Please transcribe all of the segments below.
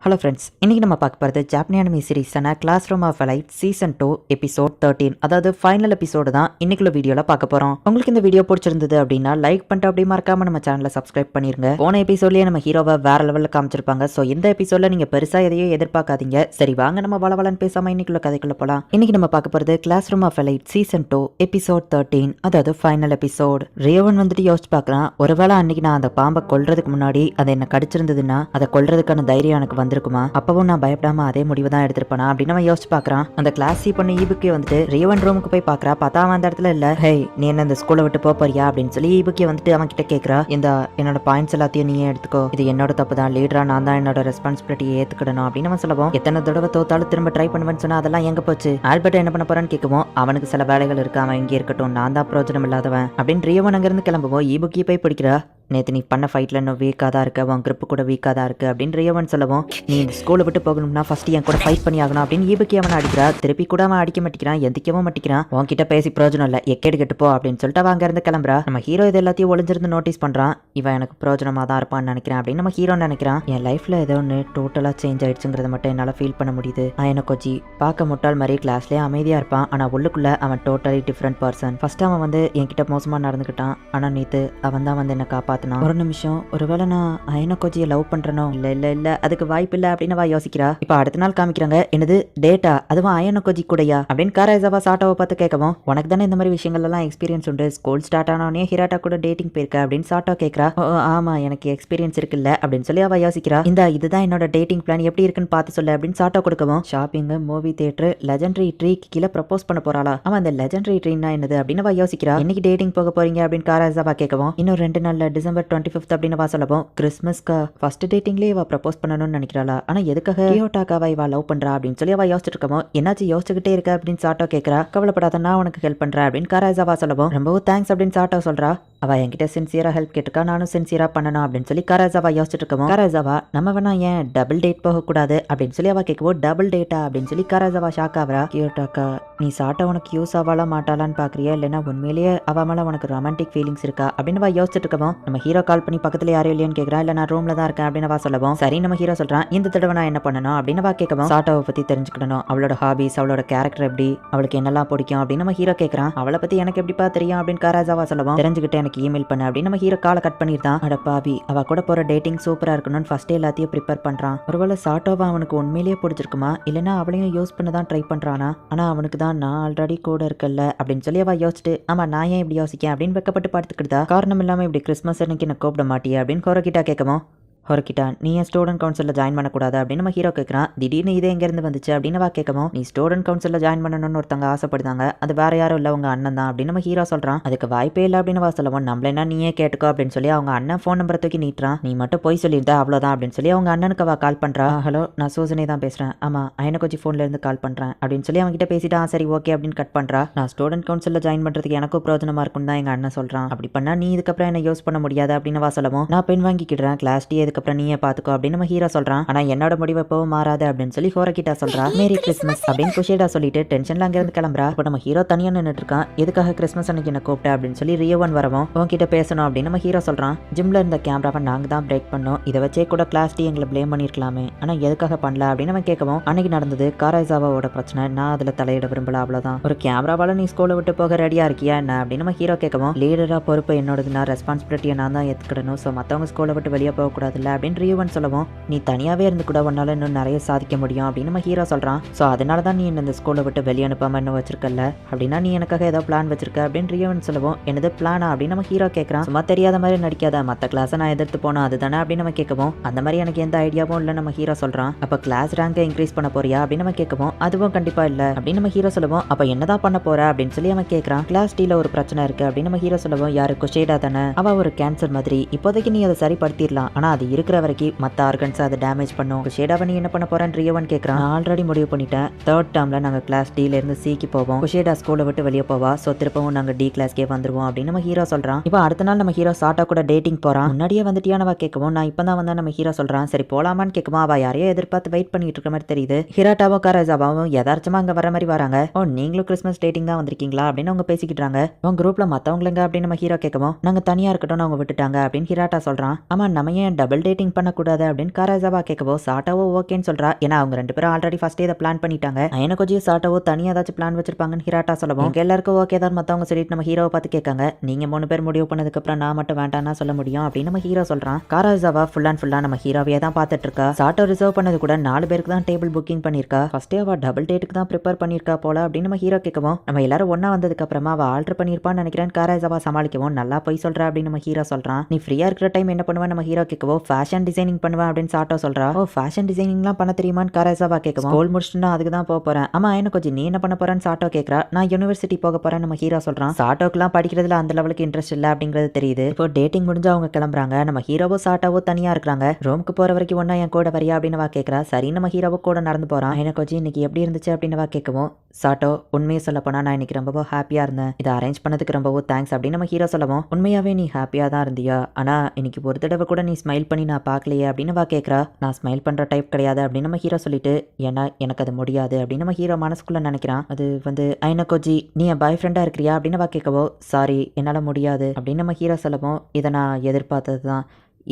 Hello friends, இன்றைக்கி நம்ம பார்க்க போகிறது ஜாப்பனி அனிமி சீரிஸான classroom of elite season 2 episode 13, அதாவது ஃபைனல் எபிசோடு தான் இன்னைக்குள்ள வீடியோவில் பார்க்க போகிறோம். உங்களுக்கு இந்த வீடியோ பிடிச்சிருந்தது அப்படின்னா லைக் பண்ணிட்டு அப்படியே மறக்காம நம்ம சேனலை சப்ஸ்கிரைப் பண்ணிருங்க. போன எபிசோட்லேயே நம்ம ஹீரோவை வேற லெவலில் காமிச்சிருப்பாங்க. ஸோ இந்த எபிசோடில் நீங்கள் பெருசாக எதையும் எதிர்பார்க்காதீங்க. சரி வாங்க நம்ம வளவலன்னு பேசாமல் இன்னைக்குள்ள கதைக்குள்ள போகலாம். இன்னைக்கு நம்ம பார்க்க போகிறது classroom of elite season 2 episode 13, அதாவது ஃபைனல் எபிசோட். ரேவன் வந்துட்டு யோசிச்சு பார்க்குறான், ஒருவேளை அன்னைக்கு நான் அந்த பாம்பை கொல்றதுக்கு முன்னாடி அதை என்ன கடிச்சிருந்ததுன்னா அதை கொல்றதுக்கான தைரியம் எனக்கு வந்திருக்குமா? அப்பவும் நான் பயப்படாம அதே முடிவு தான் எடுத்திருப்பேனா அப்படின்னு அவன் யோசிச்சு பாக்குறான். அந்த கிளாஸ் சி பண்ண ஈபுக்கே வந்துட்டு ரேவன் ரூமுக்கு போய் பாக்குறா. பார்த்தா அவன் அந்த இடத்துல இல்ல. ஹே, நீ என்ன இந்த ஸ்கூலை விட்டு போறியா அப்படின்னு சொல்லி ஈபுக்கே வந்துட்டு அவன் கிட்ட கேக்குறா. இந்த என்னோட பாயிண்ட்ஸ் எல்லாத்தையும் நீயே எடுத்துக்கோ, இது என்னோட தப்பு தான், லீடரா நான் தான் என்னோட ரெஸ்பான்சிபிலிட்டியை ஏத்துக்கிடணும் அப்படின்னு அவன் சொல்லவும், எத்தனை தடவை தோத்தாலும் திரும்ப ட்ரை பண்ணுவேன்னு சொன்னா அதெல்லாம் எங்க போச்சு? ஆல்பர்ட் என்ன பண்ண போறான்னு கேட்கவும், அவனுக்கு சில வேலைகள் இருக்கு, அவன் இங்கே இருக்கட்டும், நான் தான் பிரயோஜனம் இல்லாதவன் அப்படின்னு ரேவன் அங்கிருந்து கிளம்புவோம். ஈபுக்கே போய் பிடிக்கிறா. நேற்று நீ பண்ண ஃபைட்டில் இன்னும் வீக்காக தான் இருக்கு, உன் கிரிப்பு கூட வீக்காக தான் இருக்கு அப்படின்னு ரேவன் சொல்லவும், நீ இந்த ஸ்கூலை விட்டு போகணும்னா ஃபர்ஸ்ட் என் கூட ஃபைட் பண்ணி ஆகணும் அப்படின்னு ஈபுக்கே அவனை அடிக்கிறா. திருப்பி கூட அவன் அடிக்க மாட்டேங்கிறான், எந்திக்கவும் மாட்டேங்கிறான். உன்கிட்ட பேசி பிரயோஜனம் இல்லை, எக்கேடு கெட்டு போ அப்படின்னு சொல்லிட்டு அவன் அங்கேருந்து கிளம்புறா. நம்ம ஹீரோ இது எல்லாத்தையும் ஒளிஞ்சிருந்து நோட்டீஸ் பண்ணுறான். இவன் எனக்கு பிரயோஜனமாக தான் இருப்பான்னு நினைக்கிறான் அப்படின்னு நம்ம ஹீரோ நினைக்கிறான். என் லைஃப்பில் ஏதோ ஒன்று டோட்டலாக சேஞ்ச் ஆயிடுச்சுங்கிறத மட்டும் என்னால் ஃபீல் பண்ண முடியுது. எனக்கு கொஞ்சம் பார்க்க முட்டாள் மாதிரி கிளாஸ்லேயே அமைதியாக இருப்பான், ஆனால் உள்ளுக்குள்ள அவன் டோட்டலி டிஃப்ரெண்ட் பர்சன். ஃபர்ஸ்ட் அவன் வந்து என்கிட்ட மோசமாக நடந்துக்கிட்டான், ஆனால் நேற்று அவன் தான் வந்து என்னை காப்பாற்றினான். ஒரு நிமிஷம், ஒருவேளை நான் அயன கோஜியை லவ் பண்றனோ? இல்ல அதுக்கு வாய்ப்பு இல்ல அப்படின்னு அவ யோசிக்கிறா. இப்ப அடுத்த நாள் காமிக்கிறாங்க, என்னது டேட்டா, அதுவும் அயன கோஜி கூடயா அப்படின்னு காராய்சாவா சாட்டாவை பார்த்து கேட்கவும், உனக்கு தானே இந்த மாதிரி விஷயங்கள் எல்லாம் எக்ஸ்பீரியன்ஸ் உண்டு, ஸ்கூல் ஸ்டார்ட் ஆனோடனே ஹிராட்டா கூட டேட்டிங் போயிருக்க அப்படின்னு சாட்டோ கேட்கறா. ஆமா எனக்கு எக்ஸ்பீரியன்ஸ் இருக்குல்ல அப்படின்னு சொல்லி அவ யோசிக்கிறா. இதுதான் என்னோட டேட்டிங் பிளான், எப்படி இருக்குன்னு பார்த்து சொல்லு அப்படின்னு சாட்டோ கொடுக்கவும், ஷாப்பிங், மூவி தியேட்டர், லெஜெண்டரி ட்ரீக்கு கீழே ப்ரப்போஸ் பண்ண போறாளா? அவன் அந்த லெஜெண்டரி ட்ரீனா என்னது அப்படின்னு அவ யோசிக்கிறா. இன்னைக்கு டேட்டிங் போக போறீங்க அப்படின்னு காராய்சாவா கேட்கவும், இன்னும் 2 நாள்ல டிசம்பர் 25 அப்படின்னு வா சொல்லவும், கிறிஸ்மஸ்க்கா ஃபர்ஸ்ட் டேட்டிங்லேயே இவ ப்ரப்போஸ் பண்ணணும்னு நினைக்கிறாளா? ஆனா எதுக்காக கியோட்டாக்காவா இவ லவ் பண்றா அப்படின்னு சொல்லி அவ யோசிச்சுட்டு இருக்கவும், என்னாச்சு யோசிச்சுக்கிட்டே இருக்க அப்படின்னு சாட்டோ கேட்கறா. கவலைப்படாத, நான் உனக்கு ஹெல்ப் பண்றேன் அப்படின்னு காராய்சாவா சொல்லவும், ரொம்பவும் தேங்க்ஸ் அப்படின்னு சாட்டோ சொல்றா. அவ என்கிட்ட சின்சியரா ஹெல்ப் கேட்டுக்கா, நானும் சின்சியரா பண்ணணும் அப்படின்னு சொல்லி காராய்சாவா யோசிச்சுட்டு இருக்கவும், காராய்சாவா நம்ம வேணா ஏன் டபுள் டேட் போக கூடாது அப்படின்னு சொல்லி அவ கேட்கவும், டபுள் டேட்டா அப்படின்னு சொல்லி காராய்சாவா ஷாக் ஆவரா. கியோட்டாக்கா, நீ சாட்டோ உனக்கு யூஸ் ஆவாலா மாட்டாளான்னு பாக்குறியா, இல்லைன்னா உண்மையிலேயே அவ மேல உனக்கு ரொமான்டிக் ஃபீலிங்ஸ் இருக்கா அப்படின்னு அவ யோசிச்சுட்டு இருக்கவும், நம்ம ஹீரோ கால் பண்ணி பக்கத்துல யாரும் இல்லையான்னு கேட்கறா. இல்ல நான் ரூம்ல தான் இருக்கேன் அப்படின்னு சொல்லவும், சரி நம்ம ஹீரோ சொல்றான், இந்த தடவை நான் என்ன பண்ணணும் அப்படின்னு கேட்கவும், சாட்டாவை பத்தி தெரிஞ்சுக்கணும், அவளோட ஹாபிஸ், அவளோட கேரக்டர் எப்படி, அவளுக்கு என்னெல்லாம் பிடிக்கும் அப்படின்னு நம்ம ஹீரோ கேட்கறான். அவளை பத்தி எனக்கு எப்படிப்பா தெரியும் அப்படின்னு காராய்சாவா சொல்லவும், தெரிஞ்சுக்கிட்டு எனக்கு இமெயில் பண்ணு அப்படின்னு நம்ம ஹீரோ காலை கட் பண்ணிருந்தான். அட பாவி, அவ கூட போற டேட்டிங் சூப்பரா இருக்கணும்னு ஃபர்ஸ்ட் எல்லாத்தையும் ப்ரிப்பேர் பண்றான். ஒருவேளை சாட்டோவா அவனுக்கு உண்மையிலேயே பிடிச்சிருக்குமா, இல்லைன்னா அவளையும் யூஸ் பண்ண தான் ட்ரை பண்றானா? ஆனா அவனுக்கு தான் நான் ஆல்ரெடி கூட இருக்கல அப்படின்னு சொல்லி அவ யோசிச்சுட்டு, ஆமா நான் ஏன் இப்படி யோசிக்கேன் அப்படின்னு வெக்கப்பட்டு பார்த்துக்கிட்டா. காரணம் இல்லாம இப்படி கிறிஸ்மஸ் அன்னைக்கு என்ன கூப்பிட மாட்டியா அப்படின்னு ஹோரோகிட்டா கேட்கவும், ஹோரோகிட்டா நீ ஏன் ஸ்டூடெண்ட் கவுன்சிலில் ஜாயின் பண்ணக்கூடாது அப்படின்னு நம்ம ஹீரோ கேட்குறான். திடீர்னு இதே எங்கேருந்து வந்துச்சு அப்படின்னு வா கேட்கவும், நீ ஸ்டூடெண்ட் கவுன்சிலில் ஜாயின் பண்ணணும்னு ஒருத்தவங்க ஆசைப்படுதாங்க, அது வேற யாரும் இல்லை உங்க அண்ணன் தான் அப்படின்னு நம்ம ஹீரோ சொல்றான். அதுக்கு வாய்ப்பே இல்லை அப்படின்னு வா சொல்லவும், நம்மள நீயே கேட்டுக்கோ அப்படின்னு சொல்லி அவங்க அண்ணன் ஃபோன் நம்பரை தூக்கி நீட்டுறான். நீ மட்டும் போய் சொல்லியிருந்தா அவ்வளோதான் அப்படின்னு சொல்லி அவங்க அண்ணனுக்கு அவ கால் பண்றா. ஹலோ, நான் சூசனே தான் பேசுறேன். ஆமா அயனகோஜி ஃபோன்ல இருந்து கால் பண்றேன் அப்படின்னு சொல்லி அவங்க கிட்ட பேசிட்டா. சரி ஓகே அப்படின்னு கட் பண்றா. நான் ஸ்டூடெண்ட் கவுன்சிலில் ஜாயின் பண்றதுக்கு எனக்கும் பிரயோஜனமா இருக்கும் தான் எங்க அண்ணன் சொல்றான். அப்படி பண்ணா நீ இதுக்கப்புறம் என்ன யூஸ் பண்ண முடியாது அப்படின்னு வா சொல்லவும், நான் பெண் வாங்கிக்கிடுறேன், கிளாஸ் டீ இதுக்கப்புறம் நீயே பாத்துக்கோ அப்படின்னு நம்ம ஹீரோ சொல்றான். ஆனா என்னோட முடிவு எப்பவும் மாறாது அப்படின்னு சொல்லி ஹோரோகிட்டா சொல்றா. மேரி கிறிஸ்மஸ் அப்படின்னு குஷேடா சொல்லிட்டு டென்ஷன்ல அங்க இருந்து கிளம்புறா. இப்போ நம்ம ஹீரோ தனியா நின்னுட்டு இருக்கான். எதுக்காக கிறிஸ்மஸ் அன்னைக்கு என்ன கூப்பிட்ட அப்படின்னு சொல்லி ரியோவன் வரவும், உன்கிட்ட பேசணும் அப்படின்னு நம்ம ஹீரோ சொல்றான். ஜிம்ல இருந்த கேமராவை நாங்க தான் பிரேக் பண்ணோம், இதை வச்சே கூட கிளாஸ் டீ எங்களை பிளேம் பண்ணிருக்கலாமே, ஆனா எதுக்காக பண்ணல அப்படின்னு நம்ம கேட்கவும், அன்னைக்கு நடந்தது காராய்சாவாவோட பிரச்சனை, நான் அதுல தலையிட விரும்பல, அவ்வளவுதான். ஒரு கேமராவால நீ ஸ்கூலை விட்டு போக ரெடியா இருக்கியா என்ன அப்படின்னு நம்ம ஹீரோ கேட்கவும், லீடரா பொறுப்பு என்னோடது, நான் ரெஸ்பான்சிபிலிட்டியை நான் தான் ஏத்துக்கிடணும், ஸோ மற்றவங்க ஸ்கூலை விட்டு வெளியே போக கூடாதுல்ல அப்படின்னு ரியோவன் சொல்லவும், நீ தனியாவே இருந்து கூட உன்னால இன்னும் நிறைய சாதிக்க முடியும் அப்படின்னு நம்ம ஹீரோ சொல்றான். ஸோ அதனால தான் நீ இந்த ஸ்கூலை விட்டு வெளியே அனுப்பாம இன்னும் வச்சிருக்கல, அப்படின்னா நீ எனக்காக ஏதோ பிளான் வச்சிருக்க அப்படின்னு ரியோவன் சொல்லவும், என்னது பிளானா அப்படின்னு நம்ம ஹீரோ கேட்கறான். சும்மா தெரியாத மாதிரி நடிக்காத, மற்ற கிளாஸை நான் எதிர்த்து போனோம் அதுதானே அப்படின்னு நம்ம கேட்கவும், அந்த மாதிரி எனக்கு எந்த ஐடியாவும் இல்லை நம்ம ஹீரோ சொல்றான். அப்ப கிளாஸ் ரேங்கை இன்க்ரீஸ் பண்ண போறியா அப்படின்னு நம்ம கேட்கவும், அதுவும் கண்டிப்பா இல்ல அப்படின்னு நம்ம ஹீரோ சொல்லுவோம். அப்ப என்னதான் பண்ண போற அப்படின்னு சொல்லி அவன் கேட்கறான். கிளாஸ் டீல ஒரு பிரச்சனை இருக்கு அப்படின்னு நம்ம ஹீரோ சொல்லுவோம். யாரு குஷேடா தானே, அவ ஒரு கேன்சர் மாதிரி, இப்போதைக்கு நீ அதை சரிப்படுத்திடலாம், ஆனா அது இருக்கிற வரைக்கும் மற்ற ஆர்கன்ஸ் அதை டேமேஜ் பண்ணும். குஷேடாவை நீ என்ன பண்ண போறேன்னு ரியோவன் கேட்கறான். ஆல்ரெடி முடிவு பண்ணிட்டேன், 3rd டேர்ம்ல நாங்க கிளாஸ் டீல இருந்து சிக்கு போவோம், குஷேடா ஸ்கூலை விட்டு வெளியே போவா, சோ திருப்பவும் நாங்க டி கிளாஸ்க்கே வந்துருவோம் அப்படின்னு நம்ம ஹீரோ சொல்றான். இப்போ அடுத்த நாள் நம்ம ஹீரோ சாட்டா கூட டேட்டிங் போறான். முன்னாடியே வந்துட்டியானவா கேட்கவும், நான் இப்பதான் வந்தா நம்ம ஹீரோ சொல்றான். சரி போலாமான்னு கேட்கவும், அவ யாரையோ எதிர்பார்த்து வெயிட் பண்ணிட்டு இருக்க மாதிரி தெரியுது. ஹிராட்டாவும் காராய்சாவாவும் யதார்த்தமா அங்க வர மாதிரி வராங்க. ஓ நீங்களும் கிறிஸ்மஸ் டேட்டிங் தான் வந்திருக்கீங்களா அப்படின்னு அவங்க பேசிக்கிட்டாங்க. உங்க குரூப்ல மத்தவங்களுங்க அப்படின்னு நம்ம ஹீரோ கேட்கவும், நாங்க தனியா இருக்கட்டும் அவங்க விட்டுட்டாங்க அப்படின்னு ஹிராட்டா சொல்றான். ஆமா நம்ம ஏன் டபுள் டபுள் டேட்டிங் பண்ணக்கூடாது அப்படின்னு காராசாவா கேட்கவோ சாட்டாவோ ஓகேன்னு சொல்றா. ஏன்னா அவங்க 2 பேரும் ஆல்ரெடி ஃபர்ஸ்ட் இதை பிளான் பண்ணிட்டாங்க. அயனகோஜியும் சாட்டாவோ தனியா ஏதாச்சும் பிளான் வச்சிருப்பாங்கன்னு ஹிராட்டா சொல்லவும் எங்க எல்லாருக்கும் ஓகே தான் மத்தவங்க சொல்லிட்டு நம்ம ஹீரோவை பார்த்து கேட்காங்க. நீங்க 3 பேர் முடிவு பண்ணதுக்கு அப்புறம் நான் மட்டும் வேண்டாம்னா சொல்ல முடியும் அப்படின்னு நம்ம ஹீரோ சொல்றான். காராசாவா ஃபுல் அண்ட் ஃபுல்லா நம்ம ஹீரோவையே தான் பார்த்துட்டு இருக்கா. சாட்டோ ரிசர்வ் பண்ணது கூட 4 பேருக்கு தான் டேபிள் புக்கிங் பண்ணிருக்கா. ஃபர்ஸ்டே அவ டபுள் டேட்டுக்கு தான் ப்ரிப்பேர் பண்ணிருக்கா போல அப்படின்னு நம்ம ஹீரோ கேட்கவும் நம்ம எல்லாரும் ஒண்ணா வந்ததுக்கு அப்புறமா அவ ஆல்டர் பண்ணிருப்பான்னு நினைக்கிறேன். காராசாவா சமாளிக்கவும் நல்லா போய் சொல்றா அப்படின்னு நம்ம ஹீரோ சொல்றான். நீ ஃப்ரீயா இருக்கிற டைம் என்ன பண்ணுவா நம்ம ஹீரோ கேட்கவோ ஃபேஷன் டிசைனிங் பண்ணுவேன் அப்படின்னு சாட்டோ சொல்றா. ஓ ஃபேஷன் டிசைனிங்லாம் பண்ண தெரியுமான்னு காராசாவா கேட்கவும் ஸ்கூல் முடிச்சுட்டு அதுக்கு தான் போக போறேன். ஆமா எனக்கு கொஞ்சம் நீ என்ன பண்ண போறேன்னு சாட்டோ கேட்கறா. நான் யூனிவர்சிட்டி போக போறேன் நம்ம ஹீரோ சொல்றான். சாட்டோக்குலாம் படிக்கிறதுல அந்த லெவலுக்கு இன்ட்ரெஸ்ட் இல்ல அப்படிங்கிறது தெரியுது. இப்போ டேட்டிங் முடிஞ்சு அவங்க கிளம்புறாங்க. நம்ம ஹீரோவோ சாட்டாவோ தனியா இருக்காங்க. ரூமுக்கு போற வரைக்கும் ஒன்னா என் கூட வரியா அப்படின்னு வா கேட்கறா. சரி நம்ம ஹீரோவோ கூட நடந்து போறான். எனக்கு கொஞ்சம் இன்னைக்கு எப்படி இருந்துச்சு அப்படின்னு வா கேட்கவும் சாட்டோ உண்மையை சொல்ல போனா நான் இன்னைக்கு ரொம்பவோ ஹாப்பியா இருந்தேன். இதை அரேஞ்ச் பண்ணதுக்கு ரொம்பவோ தேங்க்ஸ் அப்படின்னு நம்ம ஹீரோ சொல்லவும் உண்மையாவே நீ ஹாப்பியா தான் இருந்தியா, ஆனா இன்னைக்கு ஒரு தடவை கூட நீ ஸ்மைல் பண்ணி நான் பார்க்கலையே அப்படின்னு வா கேட்கறா. நான் ஸ்மைல் பண்ற டைப் கிடையாது அப்படின்னு நம்ம ஹீரோ சொல்லிட்டு ஏன்னா எனக்கு அது முடியாது அப்படின்னு நம்ம ஹீரோ மனசுக்குள்ள நினைக்கிறான். அது வந்து ஐனகோஜி நீ என் பாய் ஃப்ரெண்டா இருக்கிறியா அப்படின்னு வா கேட்கவோ சாரி என்னால முடியாது அப்படின்னு நம்ம ஹீரோ சொல்லவும் இதை நான் எதிர்பார்த்தது தான்,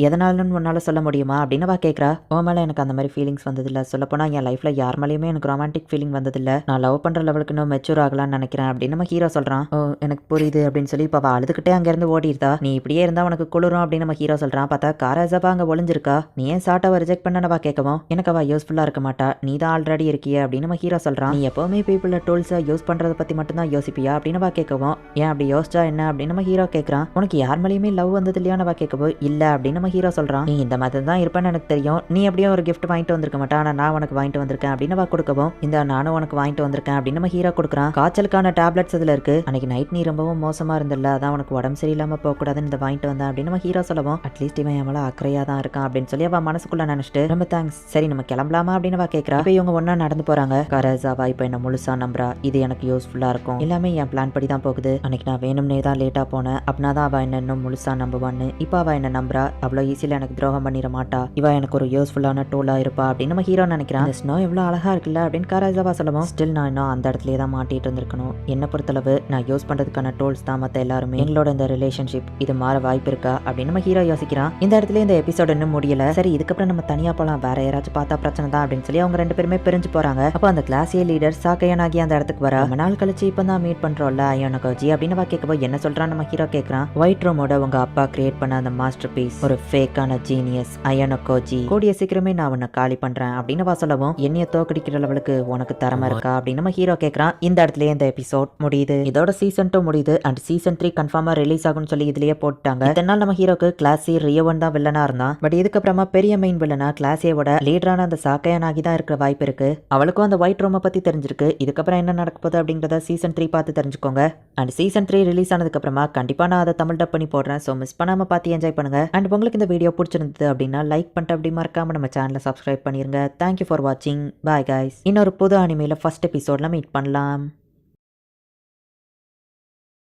எதனாலும் உன்னால் சொல்ல முடியுமா அப்படின்னு வா கேட்குறா. உன் மேலே எனக்கு அந்த மாதிரி ஃபீலிங்ஸ் வந்ததில்லை. சொல்லப்போனால் என் லைஃப்பில் யார் மேலேயுமே எனக்கு ரொமான்டிக் ஃபீலிங் வந்ததில்லை. நான் லவ் பண்ணுற லெவலுக்கு இன்னும் மெச்சூர் ஆகலான்னு நினைக்கிறேன் அப்படின்னு நம்ம ஹீரோ சொல்கிறான். ஓ எனக்கு புரியுது அப்படின்னு சொல்லி இப்போ அவள் அழுதுகிட்டே அங்கேருந்து ஓடிடுதா. நீ இப்படியே இருந்தால் உனக்கு குளிரும் அப்படின்னு நம்ம ஹீரோ சொல்கிறான். பார்த்தா காராசாவா அங்கே ஒளிஞ்சிருக்கா. நீ ஏன் சாட்டாவை ரிஜெக்ட் பண்ணவா கேட்கவும் எனக்கு அவள் யூஸ்ஃபுல்லாக இருக்க மாட்டா, நீ தான் ஆல்ரெடி இருக்கிய அப்படின்னு நம்ம ஹீரோ சொல்கிறான். நீ எப்போவுமே பீப்புள டூல்ஸை யூஸ் பண்ணுறதை பற்றி மட்டும்தான் யோசிப்பியா அப்படின்னு வா கேட்கவும் ஏன் அப்படி யோசிச்சா என்ன அப்படின்னு நம்ம ஹீரோ கேட்குறான். உனக்கு யார் மேலேயுமே லவ் வந்தது இல்லையான்னு வா கேட்கவும் இல்லை அப்படின்னு நம்ம ஹீரோ சொல்கிறான். நீ இந்த மாதிரி தான் இருப்பேன்னு எனக்கு தெரியும். நீ அப்படியே ஒரு கிஃப்ட் வாங்கிட்டு வந்திருக்க மாட்டா, ஆனால் நான் உனக்கு வாங்கிட்டு வந்திருக்கேன் அப்படின்னு வா கொடுக்கவும் இந்த நானும் உனக்கு வாங்கிட்டு வந்திருக்கேன் அப்படின்னு நம்ம ஹீரோ கொடுக்குறான். காய்ச்சலுக்கான டேப்லெட்ஸ் இதில் இருக்கு. அன்னைக்கு நைட் நீ ரொம்பவும் மோசமா இருந்தில்ல, அதான் உனக்கு உடம்பு சரியில்லாம போகக்கூடாதுன்னு இதை வாங்கிட்டு வந்தேன் அப்படின்னு நம்ம ஹீரோ சொல்லவும் அட்லீஸ்ட் இவன் என் மேல அக்கறையா தான் இருக்கான் அப்படின்னு சொல்லி அவன் மனசுக்குள்ள நினைச்சிட்டு ரொம்ப தேங்க்ஸ் சரி நம்ம கிளம்பலாமா அப்படின்னு வா கேட்கறா. இப்போ இவங்க ஒன்னா நடந்து போறாங்க. காராசாவா இப்போ என்ன முழுசா நம்புறா. இது எனக்கு யூஸ்ஃபுல்லா இருக்கும், எல்லாமே என் பிளான் படி தான் போகுது. அன்னைக்கு நான் வேணும்னே தான் லேட்டா போனேன், அப்படின்னா தான் அவ என்ன இன்னும் முழுசா நம்புவான்னு. இப்போ அவ என்ன நம்புறா. அவ்வளோ ஈஸியில எனக்கு துரோகம் பண்ணிட மாட்டா. இவ எனக்கு ஒரு யூஸ்ஃபுல்லான டூலா இருப்பா அப்படின்னு நம்ம ஹீரோ நினைக்கிறான். இந்த ஸ்னோ எவ்வளவு அழகா இருக்குல்ல அப்படின்னு காராசாவா சொல்லவும் ஸ்டில் நான் இன்னும் அந்த இடத்துலயே தான் மாட்டிட்டு இருந்திருக்கணும். என்ன பொறுத்தளவு நான் யூஸ் பண்றதுக்கான டூல்ஸ் தான் மத்த எல்லாருமே. எங்களோட இந்த ரிலேஷன்ஷிப் இது மாற வாய்ப்பு இருக்கா அப்படின்னு நம்ம ஹீரோ யோசிக்கிறான். இந்த இடத்துல இந்த எபிசோட் இன்னும் முடியல. சரி இதுக்கப்புறம் நம்ம தனியா போலாம், வேற யாராச்சும் பார்த்தா பிரச்சனை தான் அப்படின்னு சொல்லி அவங்க 2 பேருமே பிரிஞ்சு போறாங்க. அப்போ அந்த கிளாஸே லீடர் சாக்கையனாகி அந்த இடத்துக்கு வர ரொம்ப நாள் கழிச்சு இப்போ தான் மீட் பண்றோம்ல ஐயனகோஜி அப்படின்னு வா கேட்கப்போ என்ன சொல்றான் நம்ம ஹீரோ கேட்கறான். ஒயிட் ரூமோட உங்க அப்பா கிரியேட் பண்ண அந்த மாஸ்டர் பீஸ் ஒரு ஃபேக்கான ஜீனியஸ் ஐயனகோஜி, கூடிய சீக்கிரமே நான் உன்னை காலி பண்றேன் அப்படின்னு வா சொல்லவும் என்னைய தோக்கடிக்கிற லெவலுக்கு உனக்கு திறமை இருக்கா அப்படின்னு நம்ம ஹீரோ கேட்கறான். இந்த இடத்துல இந்த எபிசோட் முடியுது. இதோட சீசன் 2 முடியுது அண்ட் சீசன் 3 கன்ஃபார்மா ரிலீஸ் ஆகும்னு சொல்லி இதுலயே போட்டாங்க. இதனால் நம்ம ஹீரோக்கு கிளாஸி ரியோவன் தான் வில்லனா இருந்தான். பட் இதுக்கப்புறமா பெரிய மெயின் வில்லனா கிளாஸியோட லீடரான அந்த சாக்கையனாகி தான் இருக்கிற வாய்ப்பு இருக்கு. அவளுக்கும் அந்த ஒயிட் ரூமை பத்தி தெரிஞ்சிருக்கு. இதுக்கப்புறம் என்ன நடக்க போகுது அப்படிங்கறத சீசன் 3 பார்த்து தெரிஞ்சுக்கோங்க. அண்ட் சீசன் 3 ரிலீஸ் ஆனதுக்கு அப்புறமா கண்டிப்பா நான் அதை தமிழ் டப் பண்ணி போடுறேன். ஸோ மிஸ் பண்ணாம பார்த்து என்ஜாய் பண்ணுங்க. அண்ட் உங்களுக்கு இந்த வீடியோ பிடிச்சிருந்தது அப்படின்னா லைக் பண்ணிட்டு அப்படி மறக்காம நம்ம சேனலை சப்ஸ்கிரைப் பண்ணிருங்க. தேங்க்யூ ஃபார் வாட்சிங். Bye guys. இன்னொரு புது அனிமேல ஃபர்ஸ்ட் எபிசோட்ல மீட் பண்ணலாம்.